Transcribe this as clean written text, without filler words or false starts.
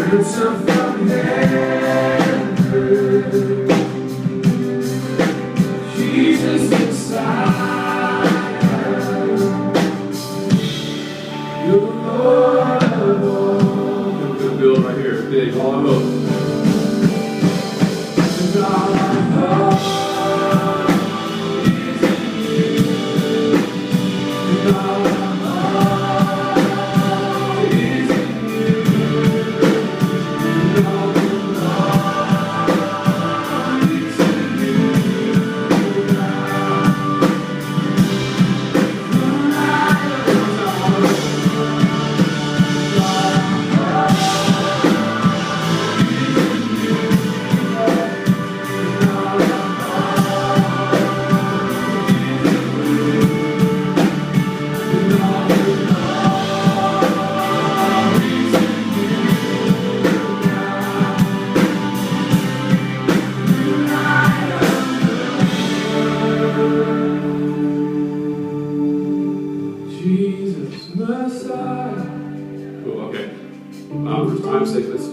Answer from heaven, Jesus Messiah, you're the Lord of all. Good build right here, big, all I hope. And all I hope is in you. And all I hope is in you. And all the glory to you now. Jesus Messiah. Cool, okay. For time's sake, let's